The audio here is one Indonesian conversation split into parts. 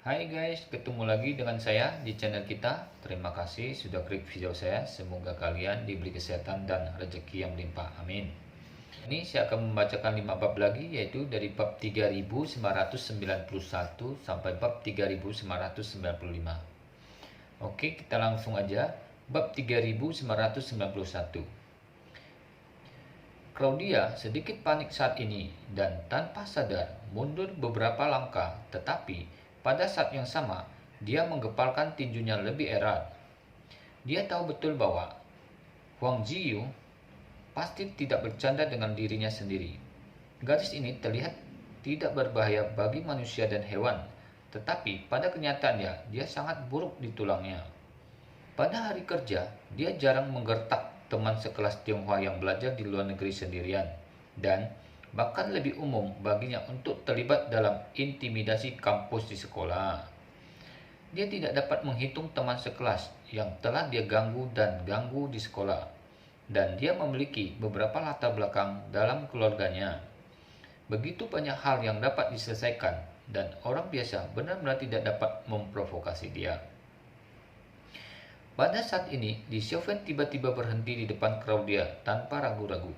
Hai guys, ketemu lagi dengan saya di channel kita. Terima kasih sudah klik video saya. Semoga kalian diberi kesehatan dan rezeki yang melimpah. Amin. Ini saya akan membacakan 5 bab lagi, yaitu dari bab 3991 sampai bab 3995. Oke, kita langsung aja. Bab 3991. Claudia sedikit panik saat ini dan tanpa sadar mundur beberapa langkah, tetapi pada saat yang sama dia menggepalkan tinjunya lebih erat. Dia tahu betul bahwa Huang Ziyu pasti tidak bercanda dengan dirinya sendiri. Gadis ini terlihat tidak berbahaya bagi manusia dan hewan, tetapi pada kenyataannya dia sangat buruk di tulangnya. Pada hari kerja, dia jarang menggertak teman sekelas Tionghoa yang belajar di luar negeri sendirian, dan bahkan lebih umum baginya untuk terlibat dalam intimidasi kampus di sekolah. Dia tidak dapat menghitung teman sekelas yang telah dia ganggu dan ganggu di sekolah, dan dia memiliki beberapa latar belakang dalam keluarganya. Begitu banyak hal yang dapat diselesaikan, dan orang biasa benar-benar tidak dapat memprovokasi dia. Pada saat ini, Li Xiaofen tiba-tiba berhenti di depan Claudia tanpa ragu-ragu,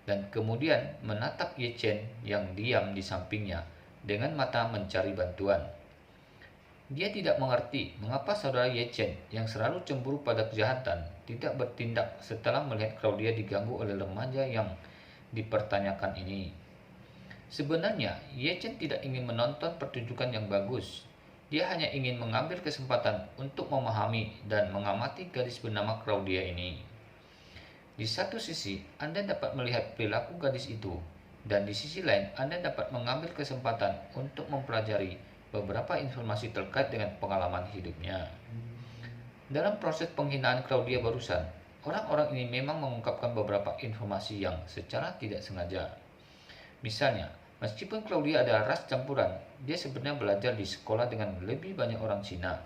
dan kemudian menatap Ye Chen yang diam di sampingnya dengan mata mencari bantuan. Dia tidak mengerti mengapa saudara Ye Chen yang selalu cemburu pada kejahatan tidak bertindak setelah melihat Claudia diganggu oleh remaja yang dipertanyakan ini. Sebenarnya, Ye Chen tidak ingin menonton pertunjukan yang bagus. Dia hanya ingin mengambil kesempatan untuk memahami dan mengamati gadis bernama Claudia ini. Di satu sisi, Anda dapat melihat perilaku gadis itu, dan di sisi lain, Anda dapat mengambil kesempatan untuk mempelajari beberapa informasi terkait dengan pengalaman hidupnya. Dalam proses penghinaan Claudia barusan, orang-orang ini memang mengungkapkan beberapa informasi yang secara tidak sengaja. Misalnya, meskipun Claudia adalah ras campuran, dia sebenarnya belajar di sekolah dengan lebih banyak orang Cina.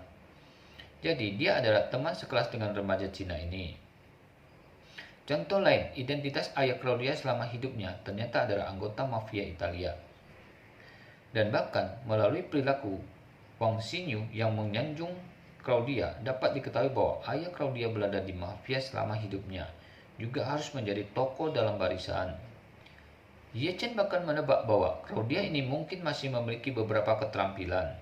Jadi, dia adalah teman sekelas dengan remaja Cina ini. Contoh lain, identitas ayah Claudia selama hidupnya ternyata adalah anggota mafia Italia. Dan bahkan melalui perilaku Wang Xinyu yang menyanjung Claudia, dapat diketahui bahwa ayah Claudia berada di mafia selama hidupnya, juga harus menjadi tokoh dalam barisan. Ye Chen bahkan menebak bahwa Claudia ini mungkin masih memiliki beberapa keterampilan.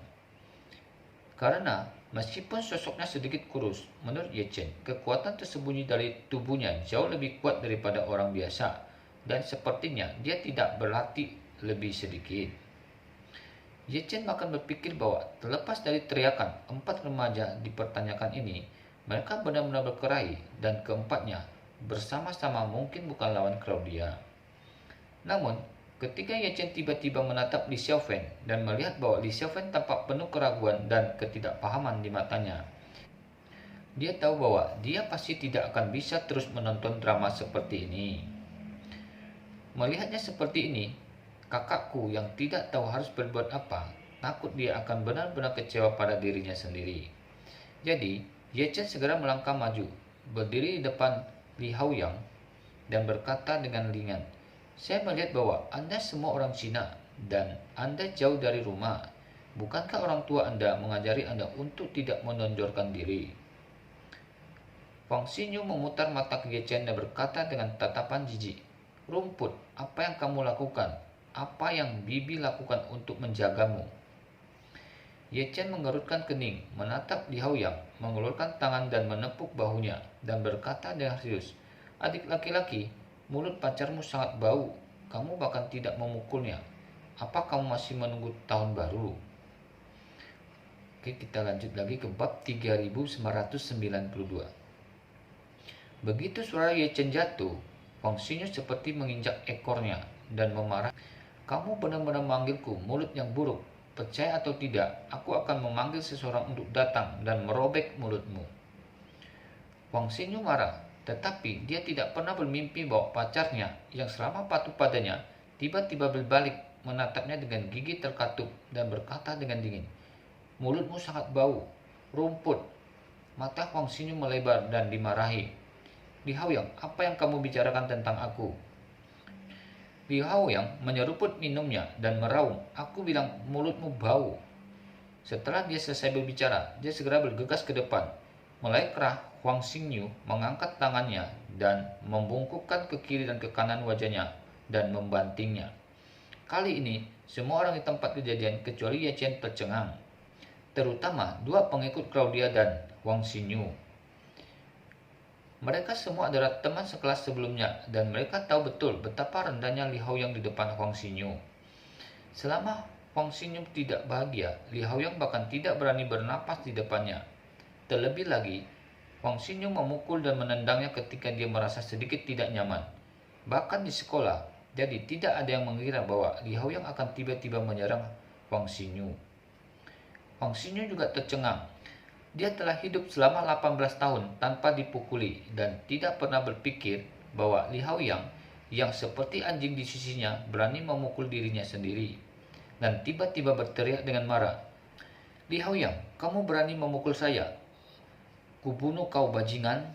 Karena meskipun sosoknya sedikit kurus, menurut Ye Chen, kekuatan tersembunyi dari tubuhnya jauh lebih kuat daripada orang biasa, dan sepertinya dia tidak berlatih lebih sedikit. Ye Chen bahkan berpikir bahwa terlepas dari teriakan empat remaja dipertanyakan ini, mereka benar-benar berkelahi, dan keempatnya bersama-sama mungkin bukan lawan Claudia. Namun, ketika Ye Chen tiba-tiba menatap Li Xiaofen dan melihat bahwa Li Xiaofen tampak penuh keraguan dan ketidakpahaman di matanya, dia tahu bahwa dia pasti tidak akan bisa terus menonton drama seperti ini. Melihatnya seperti ini, kakakku yang tidak tahu harus berbuat apa, takut dia akan benar-benar kecewa pada dirinya sendiri. Jadi, Ye Chen segera melangkah maju, berdiri di depan Li Haoyang, dan berkata dengan ringan, "Saya melihat bahwa Anda semua orang Cina, dan Anda jauh dari rumah. Bukankah orang tua Anda mengajari Anda untuk tidak menonjolkan diri?" Wang Xinyu memutar mata ke Ye Chen dan berkata dengan tatapan jijik, "Rumput, apa yang kamu lakukan? Apa yang Bibi lakukan untuk menjagamu?" Ye Chen menggerutkan kening, menatap Li Haoyang, mengulurkan tangan dan menepuk bahunya, dan berkata dengan serius, "Adik laki-laki, mulut pacarmu sangat bau. Kamu bahkan tidak memukulnya. Apa kamu masih menunggu tahun baru?" Oke, kita lanjut lagi ke bab 3992. Begitu suara Ye Chen jatuh, Wang Xinyu seperti menginjak ekornya dan memarah, "Kamu benar-benar memanggilku mulut yang buruk. Percaya atau tidak, aku akan memanggil seseorang untuk datang dan merobek mulutmu." Wang Xinyu marah, tetapi dia tidak pernah bermimpi bahwa pacarnya yang selama patuh padanya tiba-tiba berbalik menatapnya dengan gigi terkatup dan berkata dengan dingin, "Mulutmu sangat bau. Rumput." Mata Wang Xinyu melebar dan dimarahi. "Li Haoyang, apa yang kamu bicarakan tentang aku?" Li Haoyang menyeruput minumnya dan meraung, "Aku bilang mulutmu bau." Setelah dia selesai berbicara, dia segera bergegas ke depan. Mulai kerah, Huang Xingyu mengangkat tangannya dan membungkukkan ke kiri dan ke kanan wajahnya dan membantingnya. Kali ini, semua orang di tempat kejadian kecuali Ye Chen tercengang, terutama dua pengikut Claudia dan Huang Xingyu. Mereka semua adalah teman sekelas sebelumnya dan mereka tahu betul betapa rendahnya Li Haoyang di depan Huang Xingyu. Selama Huang Xingyu tidak bahagia, Li Haoyang bahkan tidak berani bernapas di depannya. Terlebih lagi, Huang Xingyu memukul dan menendangnya ketika dia merasa sedikit tidak nyaman. Bahkan di sekolah, jadi tidak ada yang mengira bahwa Li Haoyang akan tiba-tiba menyerang Huang Xingyu. Huang Xingyu juga tercengang. Dia telah hidup selama 18 tahun tanpa dipukuli dan tidak pernah berpikir bahwa Li Haoyang yang seperti anjing di sisinya berani memukul dirinya sendiri. Dan tiba-tiba berteriak dengan marah, "Li Haoyang, kamu berani memukul saya? Kubunuh kau bajingan!"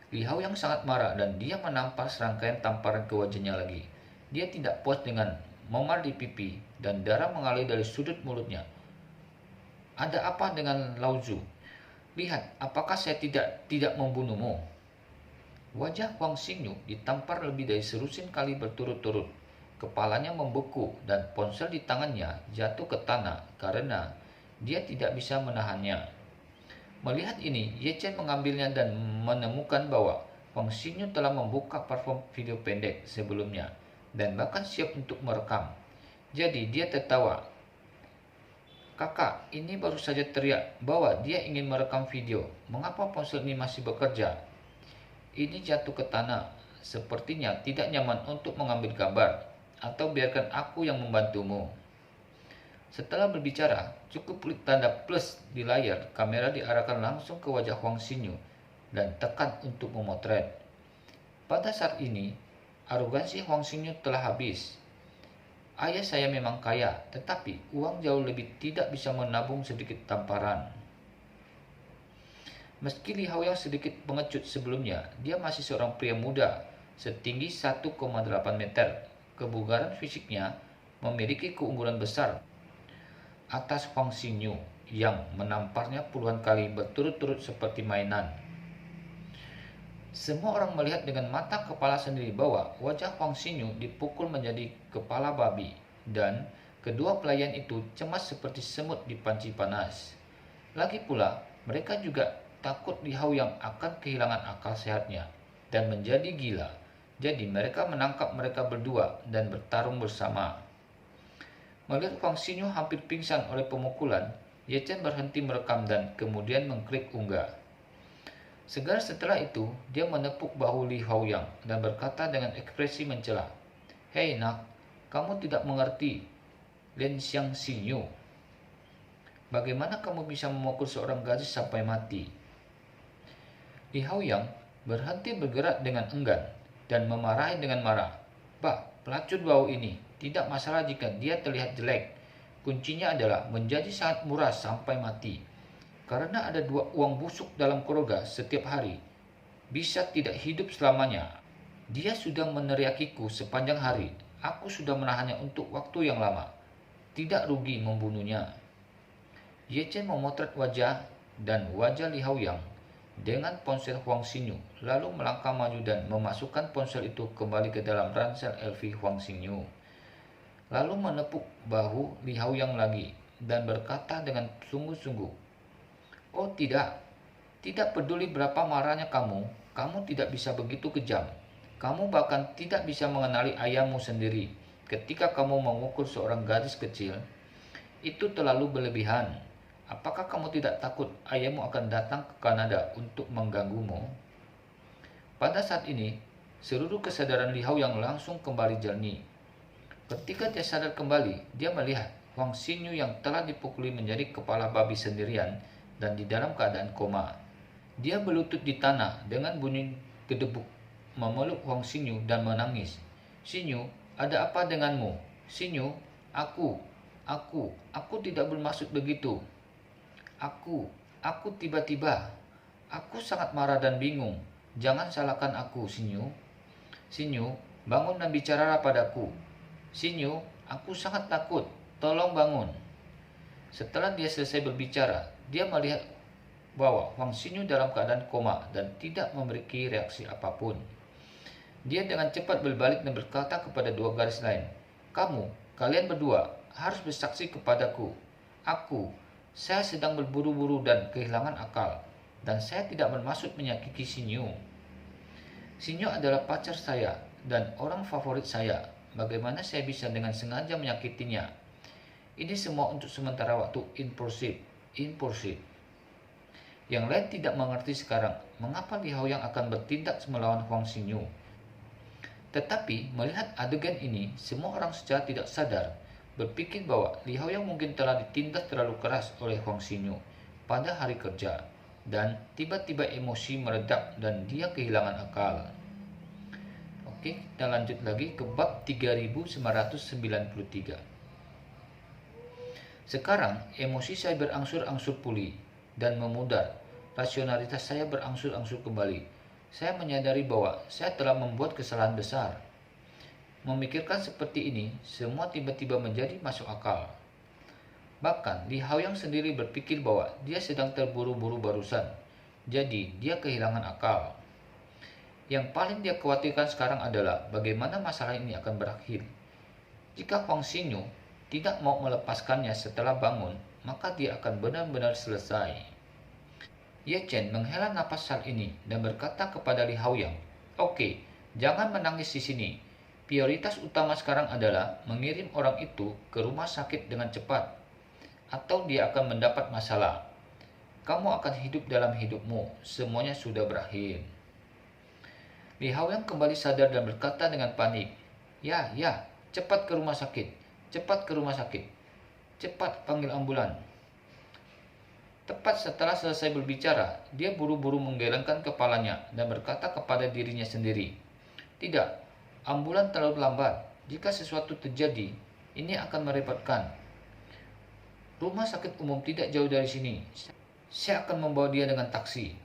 Li Haoyang sangat marah dan dia menampar serangkaian tamparan ke wajahnya lagi. Dia tidak puas dengan memar di pipi dan darah mengalir dari sudut mulutnya. "Ada apa dengan Lao Zu? Lihat, apakah saya tidak membunuhmu?" Wajah Huang Xingyu ditampar lebih dari serusin kali berturut-turut. Kepalanya membeku dan ponsel di tangannya jatuh ke tanah karena dia tidak bisa menahannya. Melihat ini, Ye Chen mengambilnya dan menemukan bahwa Huang Xingyu telah membuka platform video pendek sebelumnya dan bahkan siap untuk merekam. Jadi dia tertawa. "Kakak, ini baru saja teriak bahwa dia ingin merekam video. Mengapa ponsel ini masih bekerja?" "Ini jatuh ke tanah. Sepertinya tidak nyaman untuk mengambil gambar. Atau biarkan aku yang membantumu." Setelah berbicara, cukup klik tanda plus di layar, kamera diarahkan langsung ke wajah Huang Xingyu dan tekan untuk memotret. Pada saat ini, arogansi Huang Xingyu telah habis. "Ayah saya memang kaya, tetapi uang jauh lebih tidak bisa menabung sedikit tamparan." Meski Li Haoyang sedikit pengecut sebelumnya, dia masih seorang pria muda, setinggi 1,8 meter. Kebugaran fisiknya memiliki keunggulan besar atas Huang Xingyu yang menamparnya puluhan kali berturut-turut seperti mainan. Semua orang melihat dengan mata kepala sendiri bahwa wajah Huang Xingyu dipukul menjadi kepala babi dan kedua pelayan itu cemas seperti semut di panci panas. Lagi pula, mereka juga takut Li Haoyang akan kehilangan akal sehatnya dan menjadi gila. Jadi mereka menangkap mereka berdua dan bertarung bersama. Melihat Huang Xingyu hampir pingsan oleh pemukulan, Ye Chen berhenti merekam dan kemudian mengklik unggah. Segera setelah itu, dia menepuk bahu Li Haoyang dan berkata dengan ekspresi mencela, "Hei nak, kamu tidak mengerti Lin Xiang Xingyu. Bagaimana kamu bisa memukul seorang gadis sampai mati?" Li Haoyang berhenti bergerak dengan enggan dan memarahi dengan marah. "Bah, pelacur bau ini, tidak masalah jika dia terlihat jelek. Kuncinya adalah menjadi sangat murah sampai mati. Karena ada 2 uang busuk dalam keluarga setiap hari, bisa tidak hidup selamanya. Dia sudah meneriakiku sepanjang hari. Aku sudah menahannya untuk waktu yang lama. Tidak rugi membunuhnya." Ye Chen memotret wajah dan wajah Li Haoyang dengan ponsel Huang Xingyu, lalu melangkah maju dan memasukkan ponsel itu kembali ke dalam ransel LV Huang Xingyu. Lalu menepuk bahu Li Haoyang lagi dan berkata dengan sungguh-sungguh, "Oh tidak, tidak peduli berapa marahnya kamu tidak bisa begitu kejam. Kamu bahkan tidak bisa mengenali ayahmu sendiri ketika kamu memukul seorang gadis kecil. Itu terlalu berlebihan. Apakah kamu tidak takut ayahmu akan datang ke Kanada untuk mengganggumu?" Pada saat ini, seluruh kesadaran Li Haoyang langsung kembali jernih. Ketika dia sadar kembali, dia melihat Huang Xingyu yang telah dipukuli menjadi kepala babi sendirian dan di dalam keadaan koma. Dia berlutut di tanah dengan bunyi gedebuk, memeluk Huang Xingyu dan menangis. "Xingyu, ada apa denganmu? Xingyu, aku tidak bermaksud begitu. Aku tiba-tiba. Aku sangat marah dan bingung. Jangan salahkan aku, Xingyu. Xingyu, bangun dan bicaralah padaku. Xingyu, aku sangat takut. Tolong bangun." Setelah dia selesai berbicara, dia melihat bahwa Huang Xinyu dalam keadaan koma dan tidak memiliki reaksi apapun. Dia dengan cepat berbalik dan berkata kepada dua garis lain, kalian berdua harus bersaksi kepadaku. Saya sedang berburu-buru dan kehilangan akal, dan saya tidak bermaksud menyakiti Xinyu. Xinyu adalah pacar saya dan orang favorit saya. Bagaimana saya bisa dengan sengaja menyakitinya? Ini semua untuk sementara waktu impulsif. Yang lain tidak mengerti sekarang mengapa Li Haoyang akan bertindak melawan Huang Xinyu. Tetapi melihat adegan ini, semua orang secara tidak sadar berpikir bahwa Li Haoyang mungkin telah ditindas terlalu keras oleh Huang Xinyu pada hari kerja, dan tiba-tiba emosi meredak dan dia kehilangan akal. Oke, kita lanjut lagi ke bab 3993. Sekarang emosi saya berangsur-angsur pulih dan memudar. Rasionalitas saya berangsur-angsur kembali. Saya menyadari bahwa saya telah membuat kesalahan besar. Memikirkan seperti ini, semua tiba-tiba menjadi masuk akal. Bahkan Li Haoyang sendiri berpikir bahwa dia sedang terburu-buru barusan, jadi dia kehilangan akal. Yang paling dia khawatirkan sekarang adalah bagaimana masalah ini akan berakhir. Jika Huang Xinyu tidak mau melepaskannya setelah bangun, maka dia akan benar-benar selesai. Ye Chen menghela napas saat ini dan berkata kepada Li Haoyang, "Oke, jangan menangis di sini. Prioritas utama sekarang adalah mengirim orang itu ke rumah sakit dengan cepat, atau dia akan mendapat masalah. Kamu akan hidup dalam hidupmu, semuanya sudah berakhir." Li Haoyang kembali sadar dan berkata dengan panik, Ya, cepat ke rumah sakit, cepat panggil ambulan." Tepat setelah selesai berbicara, dia buru-buru menggelengkan kepalanya dan berkata kepada dirinya sendiri, "Tidak, ambulan terlalu lambat. Jika sesuatu terjadi, ini akan merepotkan. Rumah sakit umum tidak jauh dari sini. Saya akan membawa dia dengan taksi."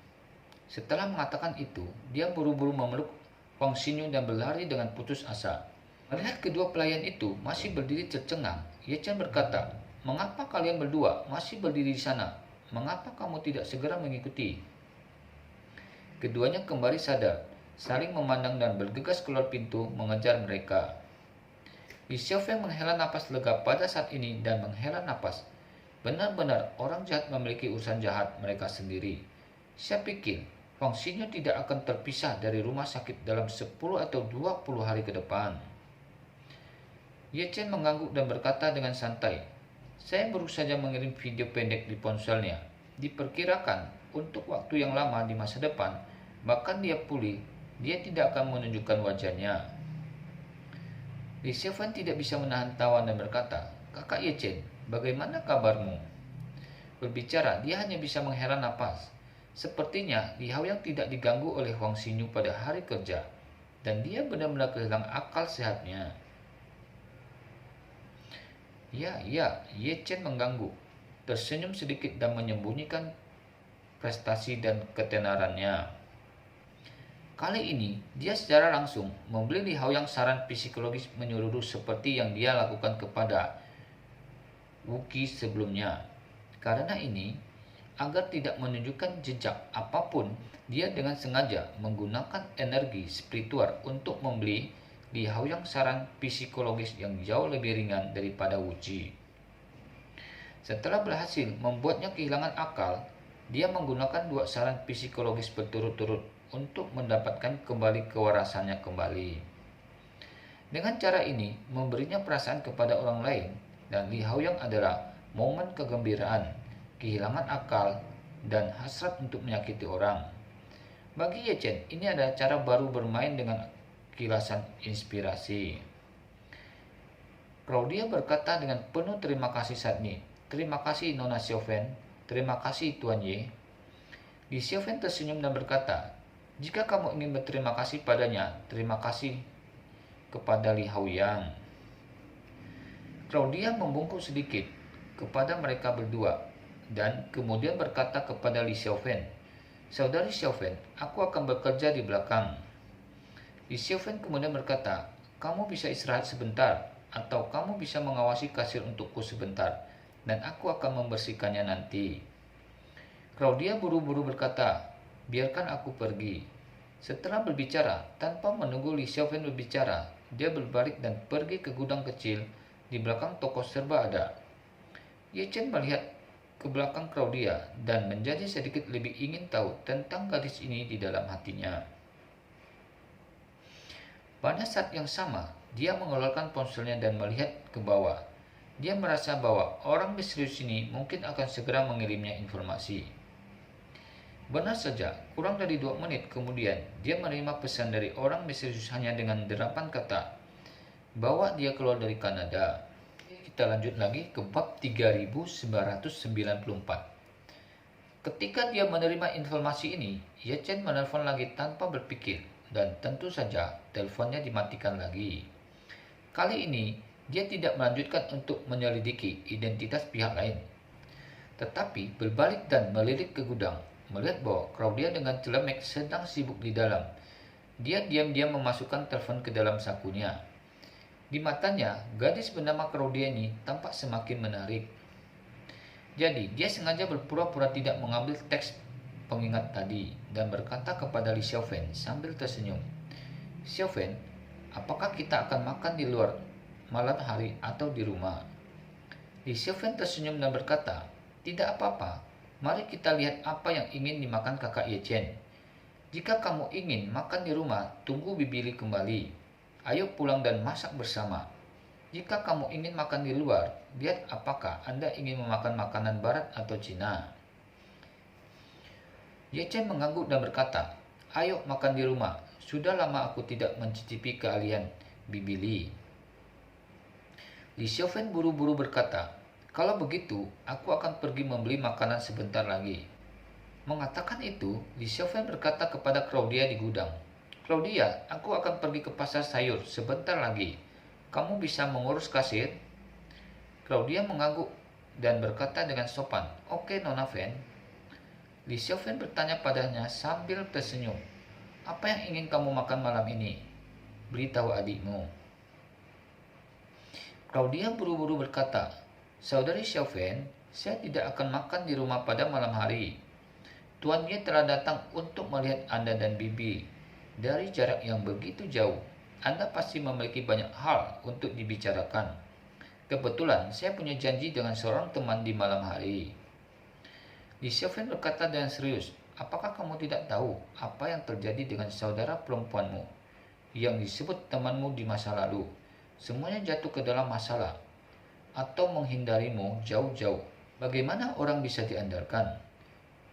Setelah mengatakan itu, dia buru-buru memeluk Huang Xinyu dan berlari dengan putus asa. Melihat kedua pelayan itu masih berdiri tercengang, Ye Chen berkata, "Mengapa kalian berdua masih berdiri di sana? Mengapa kamu tidak segera mengikuti?" Keduanya kembali sadar, saling memandang dan bergegas keluar pintu mengejar mereka. Li Xiaofeng menghela napas lega pada saat ini dan menghela napas. Benar-benar orang jahat memiliki urusan jahat mereka sendiri. Saya pikir Huang Xinyu tidak akan terpisah dari rumah sakit dalam 10 atau 20 hari ke depan. Ye Chen mengangguk dan berkata dengan santai, "Saya baru saja mengirim video pendek di ponselnya. Diperkirakan untuk waktu yang lama di masa depan, bahkan dia pulih, dia tidak akan menunjukkan wajahnya." Li Xiaofeng tidak bisa menahan tawa dan berkata, "Kakak Ye Chen, bagaimana kabarmu?" Berbicara, dia hanya bisa menghela napas. Sepertinya Li Haoyang tidak diganggu oleh Huang Xinyu pada hari kerja, dan dia benar-benar kehilangan akal sehatnya. Ya, Ye Chen mengganggu, tersenyum sedikit dan menyembunyikan prestasi dan ketenarannya. Kali ini, dia secara langsung memberi Li Haoyang saran psikologis menyeluruh seperti yang dia lakukan kepada Wuqi sebelumnya. Karena ini, agar tidak menunjukkan jejak apapun, dia dengan sengaja menggunakan energi spiritual untuk memberi Li Haoyang saran psikologis yang jauh lebih ringan daripada Wuqi. Setelah berhasil membuatnya kehilangan akal, dia menggunakan 2 saran psikologis berturut-turut untuk mendapatkan kembali kewarasannya kembali. Dengan cara ini, memberinya perasaan kepada orang lain, dan Li Haoyang adalah momen kegembiraan, kehilangan akal, dan hasrat untuk menyakiti orang. Bagi Ye Chen, ini adalah cara baru bermain dengan kilasan inspirasi. Claudia berkata dengan penuh terima kasih saat ini, "Terima kasih Nona Xiaofeng, terima kasih Tuan Ye." Li Xiaofeng tersenyum dan berkata, "Jika kamu ingin berterima kasih padanya, terima kasih kepada Li Haoyang." Claudia membungkuk sedikit kepada mereka berdua dan kemudian berkata kepada Li Xiaofeng, "Saudari Xiaofeng, aku akan bekerja di belakang." Li Xiaofeng kemudian berkata, "Kamu bisa istirahat sebentar, atau kamu bisa mengawasi kasir untukku sebentar. dan aku akan membersihkannya nanti. Claudia buru-buru berkata, biarkan aku pergi. Setelah berbicara, tanpa menunggu Li Xiaofen berbicara, dia berbalik dan pergi ke gudang kecil di belakang toko serba ada. Ye Chen melihat ke belakang Claudia dan menjadi sedikit lebih ingin tahu tentang gadis ini di dalam hatinya. Pada saat yang sama, dia mengeluarkan ponselnya dan melihat ke bawah. Dia merasa bahwa orang misterius ini mungkin akan segera mengirimnya informasi. Benar saja, kurang dari 2 menit kemudian, dia menerima pesan dari orang misterius hanya dengan derapan kata, bawa dia keluar dari Kanada. Kita lanjut lagi ke bab 3994. Ketika dia menerima informasi ini, Ye Chen menelpon lagi tanpa berpikir, dan tentu saja teleponnya dimatikan lagi. Kali ini, dia tidak melanjutkan untuk menyelidiki identitas pihak lain, tetapi berbalik dan melirik ke gudang. Melihat bahwa Claudia dengan celemek sedang sibuk di dalam, dia diam-diam memasukkan telepon ke dalam sakunya. Di matanya, gadis bernama Claudia ini tampak semakin menarik. Jadi, dia sengaja berpura-pura tidak mengambil teks pengingat tadi dan berkata kepada Li Xiaofen sambil tersenyum, Xiaofen, apakah kita akan makan di luar malam hari atau di rumah? Li Xiaofen tersenyum dan berkata, tidak apa-apa. Mari kita lihat apa yang ingin dimakan kakak Ye Chen. Jika kamu ingin makan di rumah, tunggu Bibi Li kembali. Ayo pulang dan masak bersama. Jika kamu ingin makan di luar, lihat apakah Anda ingin memakan makanan barat atau Cina. Ye Chen mengangguk dan berkata, ayo makan di rumah. Sudah lama aku tidak mencicipi keahlian Bibi Li. Li Xiaofen buru-buru berkata, kalau begitu, aku akan pergi membeli makanan sebentar lagi. Mengatakan itu, Li Xiaofen berkata kepada Claudia di gudang, Claudia, aku akan pergi ke pasar sayur sebentar lagi. Kamu bisa mengurus kasir? Claudia mengangguk dan berkata dengan sopan, oke Nona Fen. Li Xiaofen bertanya padanya sambil tersenyum, apa yang ingin kamu makan malam ini? Beritahu adikmu. Claudia buru-buru berkata, Saudari Xiaofen, saya tidak akan makan di rumah pada malam hari. Tuan Ye telah datang untuk melihat Anda dan Bibi. Dari jarak yang begitu jauh, Anda pasti memiliki banyak hal untuk dibicarakan. Kebetulan, saya punya janji dengan seorang teman di malam hari. Li Xiaofen berkata dengan serius, apakah kamu tidak tahu apa yang terjadi dengan saudara perempuanmu yang disebut temanmu di masa lalu? Semuanya jatuh ke dalam masalah atau menghindarimu jauh-jauh. Bagaimana orang bisa diandalkan?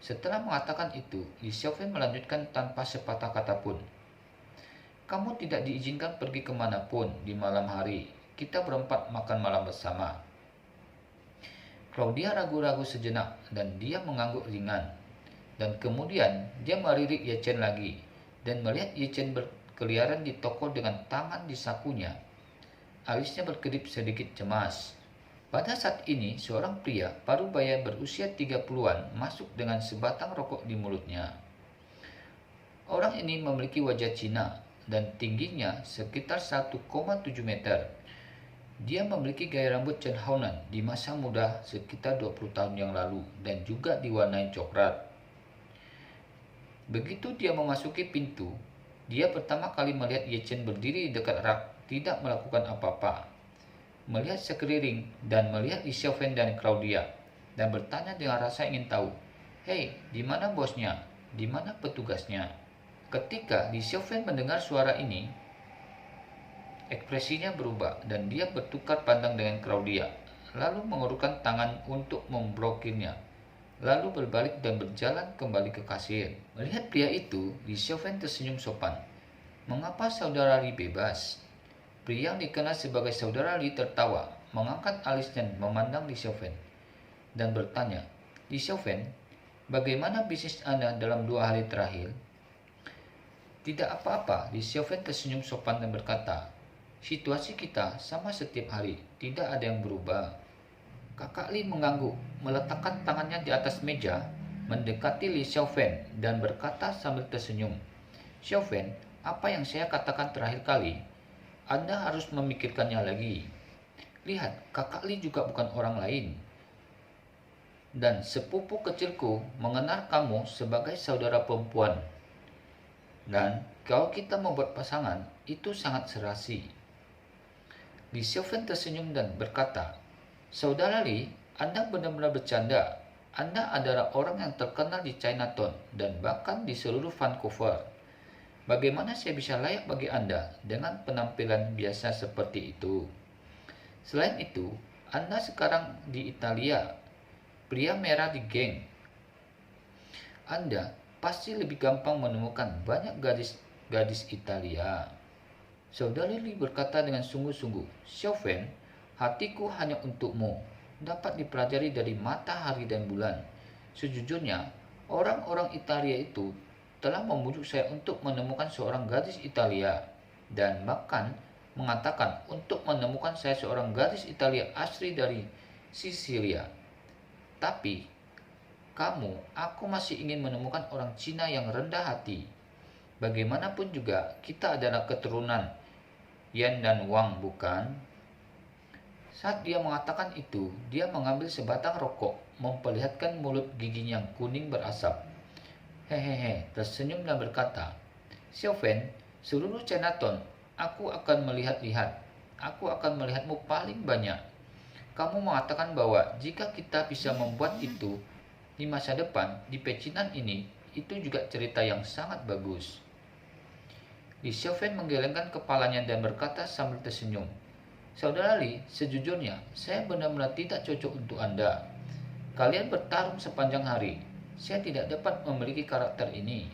Setelah mengatakan itu, Li Xiaofen melanjutkan tanpa sepatah kata pun. Kamu tidak diizinkan pergi kemanapun di malam hari. Kita berempat makan malam bersama. Claudia ragu-ragu sejenak dan dia mengangguk ringan. Dan kemudian dia melirik Ye Chen lagi dan melihat Ye Chen berkeliaran di toko dengan tangan di sakunya. Alisnya berkedip sedikit cemas. Pada saat ini, seorang pria parubaya berusia 30-an masuk dengan sebatang rokok di mulutnya. Orang ini memiliki wajah Cina dan tingginya sekitar 1,7 meter. Dia memiliki gaya rambut Chen Haonan di masa muda sekitar 20 tahun yang lalu dan juga diwarnai coklat. Begitu dia memasuki pintu, dia pertama kali melihat Ye Chen berdiri di dekat rak, tidak melakukan apa-apa. Melihat sekeliling dan melihat Li Xiaofen dan Claudia dan bertanya dengan rasa ingin tahu, hei, di mana bosnya? Di mana petugasnya? Ketika Li Xiaofen mendengar suara ini, ekspresinya berubah dan dia bertukar pandang dengan Claudia, lalu mengulurkan tangan untuk memblokirnya, lalu berbalik dan berjalan kembali ke kasir. Melihat pria itu, Li Xiaofen tersenyum sopan. Mengapa saudara Li bebas? Pria yang dikenal sebagai saudara Li tertawa, mengangkat alis dan memandang Li Xiaofen, dan bertanya, Li Xiaofen, bagaimana bisnis Anda dalam 2 hari terakhir? Tidak apa-apa, Li Xiaofen tersenyum sopan dan berkata, situasi kita sama setiap hari, tidak ada yang berubah. Kakak Li mengangguk, meletakkan tangannya di atas meja, mendekati Li Xiaofen, dan berkata sambil tersenyum, Xiaofen, apa yang saya katakan terakhir kali? Anda harus memikirkannya lagi. Lihat, kakak Li juga bukan orang lain. dan sepupu kecilku mengenal kamu sebagai saudara perempuan. Dan kalau kita membuat pasangan, itu sangat serasi. Li Xiaofeng tersenyum dan berkata, Saudara Li, Anda benar-benar bercanda. Anda adalah orang yang terkenal di Chinatown dan bahkan di seluruh Vancouver. Bagaimana saya bisa layak bagi Anda dengan penampilan biasa seperti itu? Selain itu, Anda sekarang di Italia, pria merah di geng. Anda pasti lebih gampang menemukan banyak gadis Italia. Saudari Li berkata dengan sungguh-sungguh, Xiaofeng, hatiku hanya untukmu, dapat dipelajari dari matahari dan bulan. Sejujurnya, orang-orang Italia itu telah membujuk saya untuk menemukan seorang gadis Italia, dan bahkan mengatakan untuk menemukan saya seorang gadis Italia asli dari Sisilia. Tapi aku masih ingin menemukan orang Cina yang rendah hati. Bagaimanapun juga, kita adalah keturunan Yan dan Wang, bukan? Saat dia mengatakan itu, dia mengambil sebatang rokok, memperlihatkan mulut giginya yang kuning berasap. Hehehe, tersenyum dan berkata, Xiaofeng, seluruh Chinatown, aku akan melihat-lihat. Aku akan melihatmu paling banyak. Kamu mengatakan bahwa jika kita bisa membuat itu di masa depan, di pecinan ini, itu juga cerita yang sangat bagus. Li Xiaofeng menggelengkan kepalanya dan berkata sambil tersenyum, Saudara Li, sejujurnya, saya benar-benar tidak cocok untuk Anda. Kalian bertarung sepanjang hari. Saya tidak dapat memiliki karakter ini.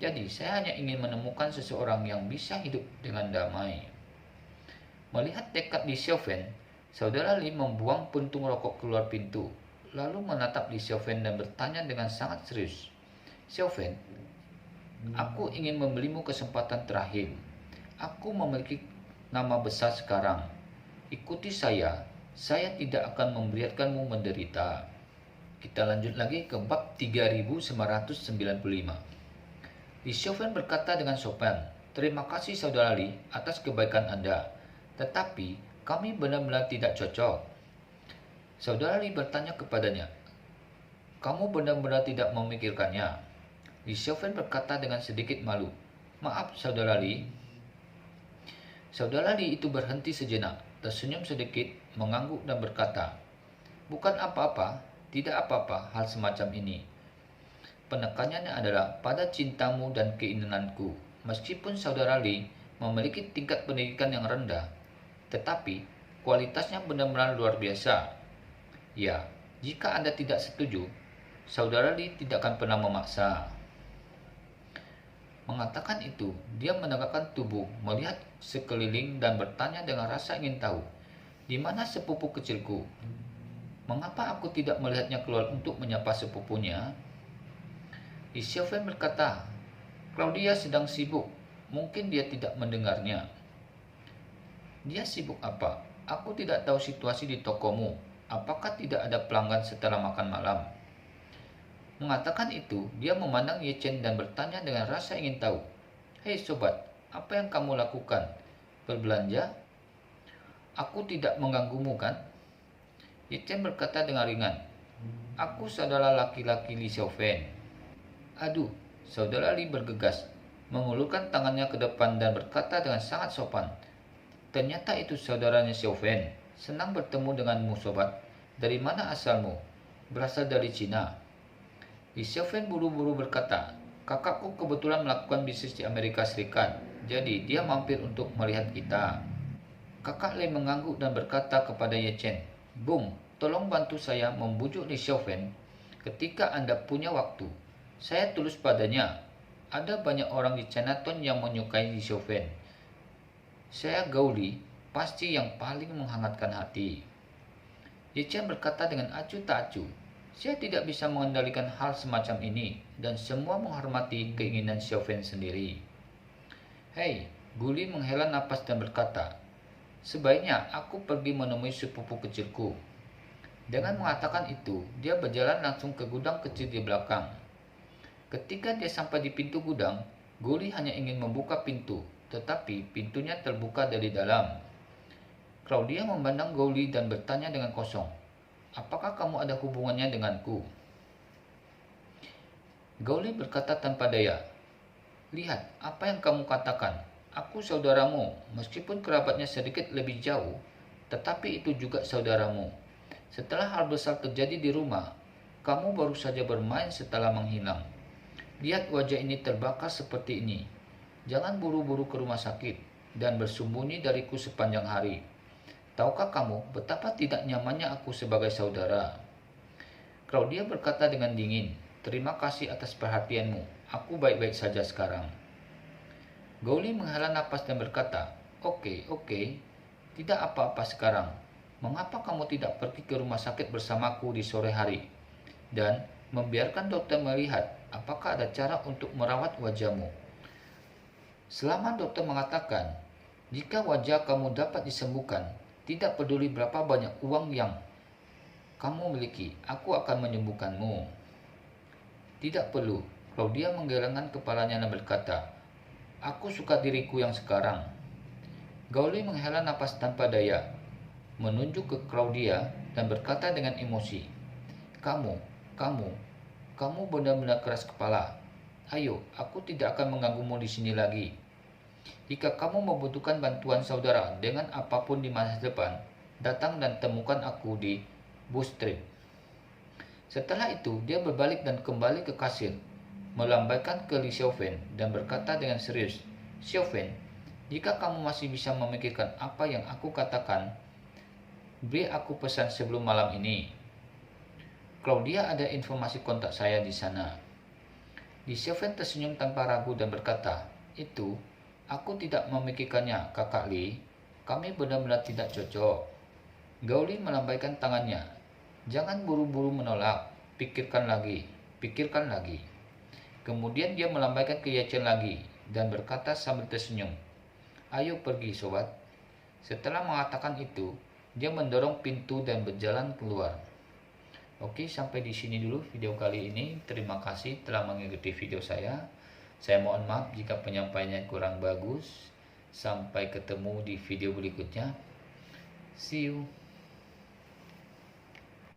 Jadi, saya hanya ingin menemukan seseorang yang bisa hidup dengan damai. Melihat tekad Li Xiaofeng, Saudara Li membuang puntung rokok keluar pintu, lalu menatap Li Xiaofeng dan bertanya dengan sangat serius, Xiaofeng, aku ingin memberimu kesempatan terakhir. Aku memiliki nama besar sekarang. Ikuti saya tidak akan membiarkanmu menderita. Kita lanjut lagi ke bab 3995. Li Xiaofeng berkata dengan sopan, Terima kasih Saudara Li atas kebaikan Anda, tetapi kami benar-benar tidak cocok. Saudara Li bertanya kepadanya, Kamu benar-benar tidak memikirkannya? Li Xiaofeng berkata dengan sedikit malu, Maaf Saudara Li. Saudara Li itu berhenti sejenak, tersenyum sedikit, mengangguk dan berkata, Bukan apa-apa, tidak apa-apa hal semacam ini. Penekanannya adalah pada cintamu dan keinginanku. Meskipun Saudara Li memiliki tingkat pendidikan yang rendah, tetapi kualitasnya benar-benar luar biasa. Ya, jika Anda tidak setuju, Saudara Li tidak akan pernah memaksa. Mengatakan itu, dia menegakkan tubuh, melihat sekeliling dan bertanya dengan rasa ingin tahu, di mana sepupu kecilku? Mengapa aku tidak melihatnya keluar untuk menyapa sepupunya? Li Xiaofeng berkata, Claudia sedang sibuk, mungkin dia tidak mendengarnya. Dia sibuk apa? Aku tidak tahu situasi di tokomu. Apakah tidak ada pelanggan setelah makan malam? Mengatakan itu, dia memandang Ye Chen dan bertanya dengan rasa ingin tahu. Hei sobat, apa yang kamu lakukan? Berbelanja? Aku tidak mengganggumu kan? Ye Chen berkata dengan ringan. Aku saudara laki-laki Li Xiaofeng. Aduh, Saudara Li bergegas, mengulurkan tangannya ke depan dan berkata dengan sangat sopan. Ternyata itu saudaranya Xiaofeng. Senang bertemu denganmu sobat. Dari mana asalmu? Berasal dari Cina. Li Xiaofeng buru-buru berkata, kakakku kebetulan melakukan bisnis di Amerika Serikat, jadi dia mampir untuk melihat kita. Kakak Li mengangguk dan berkata kepada Ye Chen, Bung, tolong bantu saya membujuk Li Xiaofeng ketika Anda punya waktu. Saya tulus padanya. Ada banyak orang di Chinatown yang menyukai Li Xiaofeng. Saya Gauli, pasti yang paling menghangatkan hati. Ye Chen berkata dengan acuh tak acuh, saya tidak bisa mengendalikan hal semacam ini dan semua menghormati keinginan Xiaofeng sendiri. Hei, Guli menghela napas dan berkata, sebaiknya aku pergi menemui sepupu kecilku. Dengan mengatakan itu, dia berjalan langsung ke gudang kecil di belakang. Ketika dia sampai di pintu gudang, Guli hanya ingin membuka pintu, tetapi pintunya terbuka dari dalam. Claudia memandang Guli dan bertanya dengan kosong, apakah kamu ada hubungannya denganku? Gauli berkata tanpa daya, lihat apa yang kamu katakan. Aku saudaramu, meskipun kerabatnya sedikit lebih jauh, tetapi itu juga saudaramu. Setelah hal besar terjadi di rumah, kamu baru saja bermain setelah menghilang. Lihat wajah ini terbakar seperti ini. Jangan buru-buru ke rumah sakit dan bersembunyi dariku sepanjang hari. Tahukah kamu betapa tidak nyamannya aku sebagai saudara? Claudia berkata dengan dingin, terima kasih atas perhatianmu. Aku baik-baik saja sekarang. Gauli menghela napas dan berkata, oke, tidak apa-apa sekarang. Mengapa kamu tidak pergi ke rumah sakit bersamaku di sore hari? Dan membiarkan dokter melihat apakah ada cara untuk merawat wajahmu. Selama dokter mengatakan, jika wajah kamu dapat disembuhkan, tidak peduli berapa banyak uang yang kamu miliki, aku akan menyembuhkanmu. Tidak perlu, Claudia menggelengkan kepalanya dan berkata, aku suka diriku yang sekarang. Gauli menghela napas tanpa daya, menunjuk ke Claudia dan berkata dengan emosi, kamu benar-benar keras kepala. Ayo, aku tidak akan mengganggumu di sini lagi. Jika kamu membutuhkan bantuan saudara dengan apapun di masa depan, datang dan temukan aku di Bus Street. Setelah itu, dia berbalik dan kembali ke kasir, melambaikan ke Li Xiaofen dan berkata dengan serius, Xiaofen, jika kamu masih bisa memikirkan apa yang aku katakan, beri aku pesan sebelum malam ini. Claudia ada informasi kontak saya di sana. Li Xiaofen tersenyum tanpa ragu dan berkata, itu, aku tidak memikirkannya, kakak Li. Kami benar-benar tidak cocok. Gauli melambaikan tangannya. Jangan buru-buru menolak, pikirkan lagi. Kemudian dia melambaikan ke Ye Chen lagi dan berkata sambil tersenyum, ayo pergi sobat. Setelah mengatakan itu, dia mendorong pintu dan berjalan keluar. Oke, sampai di sini dulu video kali ini. Terima kasih telah mengikuti video saya. Saya mohon maaf jika penyampaiannya kurang bagus. Sampai ketemu di video berikutnya. See you.